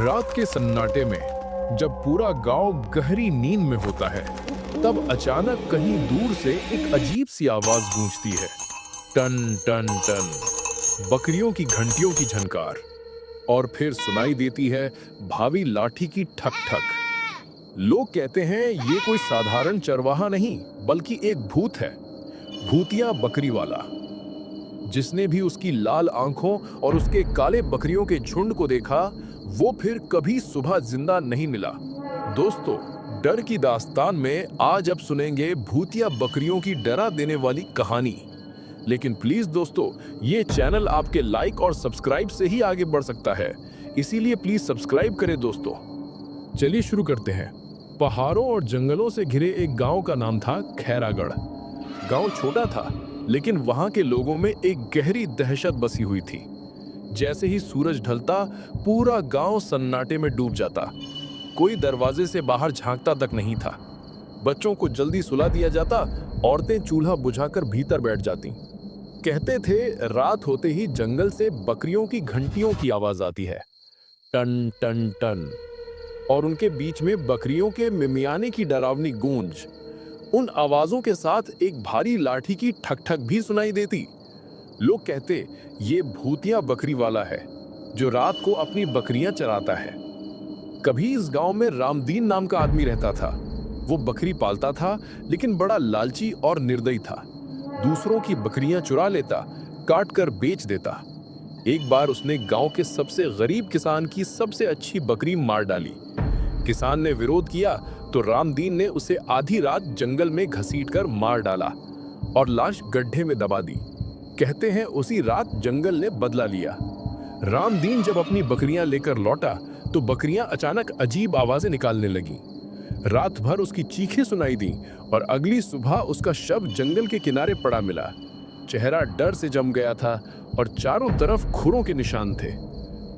रात के सन्नाटे में जब पूरा गांव गहरी नींद में होता है, तब अचानक कहीं दूर से एक अजीब सी आवाज गूंजती है। टन टन टन, बकरियों की घंटियों की झनकार। और फिर सुनाई देती है भावी लाठी की ठक ठक। लोग कहते हैं ये कोई साधारण चरवाहा नहीं, बल्कि एक भूत है, भूतिया बकरी वाला। जिसने भी उसकी लाल आंखों और उसके काले बकरियों के झुंड को देखा, वो फिर कभी सुबह जिंदा नहीं मिला। दोस्तों, डर की दास्तान में आज अब सुनेंगे भूतिया बकरियों की डरा देने वाली कहानी। लेकिन प्लीज दोस्तों, ये चैनल आपके लाइक और सब्सक्राइब से ही आगे बढ़ सकता है, इसीलिए प्लीज सब्सक्राइब करें दोस्तों। चलिए शुरू करते हैं। पहाड़ों और जंगलों से घिरे एक गांव का नाम था खैरागढ़। गांव छोटा था, लेकिन वहां के लोगों में एक गहरी दहशत बसी हुई थी। जैसे ही सूरज ढलता, पूरा गांव सन्नाटे में डूब जाता। कोई दरवाजे से बाहर झांकता तक नहीं था। बच्चों को जल्दी सुला दिया जाता, औरतें चूल्हा बुझाकर भीतर बैठ जाती। कहते थे रात होते ही जंगल से बकरियों की घंटियों की आवाज आती है, टन टन टन, और उनके बीच में बकरियों के मिमियाने की डरावनी गूंज। उन आवाजों के साथ एक भारी लाठी की ठक ठक भी सुनाई देती। लोग कहते ये भूतिया बकरी वाला है, जो रात को अपनी बकरियां चराता है। कभी इस गांव में रामदीन नाम का आदमी रहता था। वो बकरी पालता था, लेकिन बड़ा लालची और निर्दयी था। दूसरों की बकरियां चुरा लेता, काट कर बेच देता। एक बार उसने गांव के सबसे गरीब किसान की सबसे अच्छी बकरी मार डाली। किसान ने विरोध किया तो रामदीन ने उसे आधी रात जंगल में घसीटकर मार डाला और लाश गड्ढे में दबा दी। कहते हैं उसी रात जंगल ने बदला लिया। रामदीन जब अपनी बकरियां लेकर लौटा तो बकरियां अचानक अजीब आवाजें निकालने लगीं। रात भर उसकी चीखें सुनाई दी और अगली सुबह उसका शव जंगल के किनारे पड़ा मिला। चेहरा डर से जम गया था और चारों तरफ खुरों के निशान थे।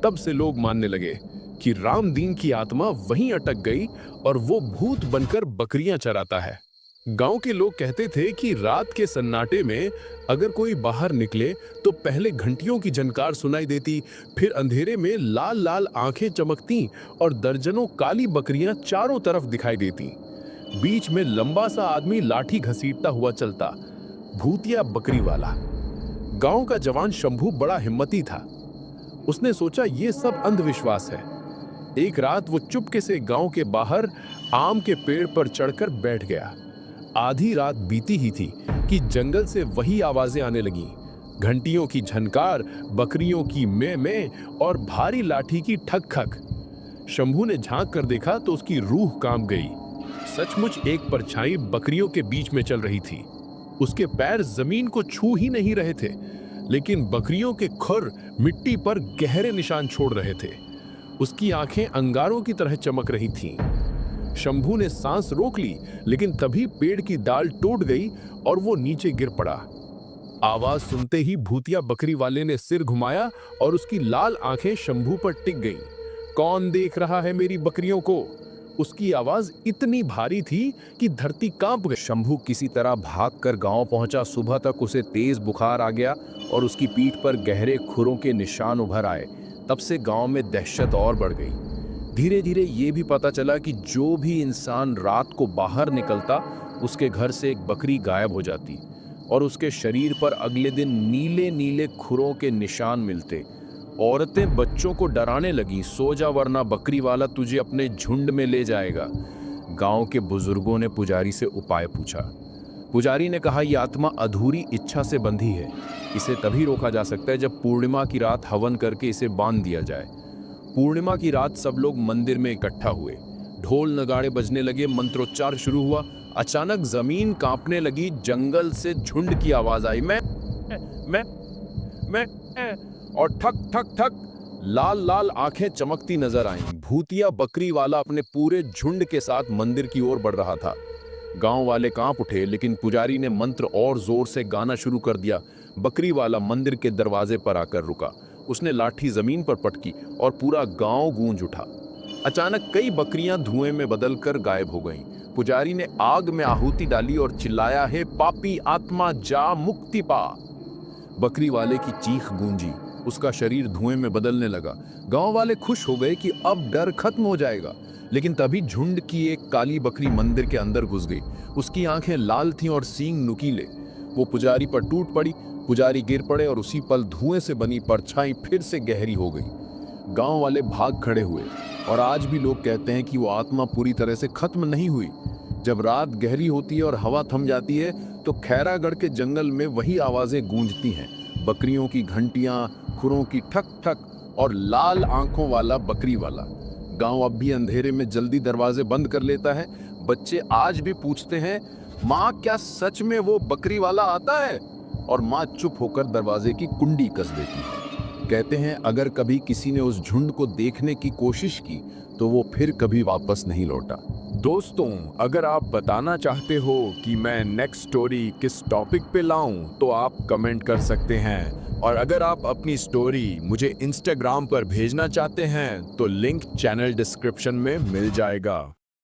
तब से लोग मानने लगे कि रामदीन की आत्मा वहीं अटक गई और वो भूत बनकर बकरियां चराता है। गांव के लोग कहते थे कि रात के सन्नाटे में अगर कोई बाहर निकले तो पहले घंटियों की झनकार सुनाई देती, फिर अंधेरे में लाल लाल आंखें चमकती और दर्जनों काली बकरियां चारों तरफ दिखाई देती। बीच में लंबा सा आदमी लाठी घसीटता हुआ चलता, भूतिया बकरी वाला। गांव का जवान शंभू बड़ा हिम्मती था। उसने सोचा ये सब अंधविश्वास है। एक रात वो चुपके से गांव के बाहर आम के पेड़ पर चढ़कर बैठ गया। आधी रात बीती ही थी कि जंगल से वही आवाजें आने लगीं, घंटियों की झनकार, बकरियों की में और भारी लाठी की ठक ठक। शंभू ने झांक कर देखा तो उसकी रूह कांप गई। सचमुच एक परछाई बकरियों के बीच में चल रही थी। उसके पैर जमीन को छू ही नहीं रहे थे, लेकिन बकरियों के खुर मिट्टी पर गहरे निशान छोड़ रहे थे। उसकी आंखें अंगारों की तरह चमक रही थीं। शंभू ने सांस रोक ली, लेकिन तभी पेड़ की डाल टूट गई और वो नीचे गिर पड़ा। आवाज सुनते ही भूतिया बकरी वाले ने सिर घुमाया और उसकी लाल आंखें शंभू पर टिक गईं। कौन देख रहा है मेरी बकरियों को? उसकी आवाज इतनी भारी थी कि धरती कांप गई। शंभू किसी तरह भागकर गांव पहुंचा। सुबह तक उसे तेज बुखार आ गया और उसकी पीठ पर गहरे खुरों के निशान उभर आए। तब से गांव में दहशत और बढ़ गई। धीरे धीरे ये भी पता चला कि जो भी इंसान रात को बाहर निकलता, उसके घर से एक बकरी गायब हो जाती और उसके शरीर पर अगले दिन नीले नीले खुरों के निशान मिलते। औरतें बच्चों को डराने लगीं, सो जा वरना बकरी वाला तुझे अपने झुंड में ले जाएगा। गांव के बुजुर्गों ने पुजारी से उपाय पूछा। पुजारी ने कहा यह आत्मा अधूरी इच्छा से बंधी है। इसे तभी रोका जा सकता है जब पूर्णिमा की रात हवन करके इसे बांध दिया जाए। पूर्णिमा की रात सब लोग मंदिर में इकट्ठा हुए। ढोल नगाड़े बजने लगे, मंत्रोच्चार शुरू हुआ। अचानक जमीन कांपने लगी। जंगल से झुंड की आवाज आई, मैं और ठक ठक ठक लाल लाल आंखें चमकती नजर आईं। भूतिया बकरी वाला अपने पूरे झुंड के साथ मंदिर की ओर बढ़ रहा था। गांव वाले कांप उठे, लेकिन पुजारी ने मंत्र और जोर से गाना शुरू कर दिया। बकरी वाला मंदिर के दरवाजे पर आकर रुका। उसने लाठी जमीन पर पटकी और पूरा गांव गूंज उठा। अचानक कई बकरियां धुएं में बदलकर गायब हो गईं। पुजारी ने आग में आहुति डाली और चिल्लाया, हे पापी आत्मा, जा मुक्ति पा। बकरी वाले की चीख गूंजी। उसका शरीर धुएं में बदलने लगा। गांव वाले खुश हो गए कि अब डर खत्म हो जाएगा। लेकिन तभी झुंड की एक काली बकरी मंदिर के अंदर घुस गई। उसकी आंखें लाल थीं और सींग नुकीले। वो पुजारी पर टूट पड़ी। पुजारी गिर पड़े और उसी पल धुएं से बनी परछाई फिर से गहरी हो गई। गांव वाले भाग खड़े हुए और आज भी लोग कहते हैं कि वो आत्मा पूरी तरह से खत्म नहीं हुई। जब रात गहरी होती है और हवा थम जाती है तो खैरागढ़ के जंगल में वही आवाजें गूंजती हैं। बकरियों की घंटियां, खुरों की ठक ठक और लाल आंखों वाला बकरी वाला। गांव अब भी अंधेरे में जल्दी दरवाजे बंद कर लेता है। बच्चे आज भी पूछते हैं, माँ क्या सच में वो बकरी वाला आता है? और माँ चुप होकर दरवाजे की कुंडी कस देती है। कहते हैं अगर कभी किसी ने उस झुंड को देखने की कोशिश की तो वो फिर कभी वापस नहीं लौटा। दोस्तों, अगर आप बताना चाहते हो कि मैं नेक्स्ट स्टोरी किस टॉपिक पे लाऊं तो आप कमेंट कर सकते हैं। और अगर आप अपनी स्टोरी मुझे इंस्टाग्राम पर भेजना चाहते हैं तो लिंक चैनल डिस्क्रिप्शन में मिल जाएगा।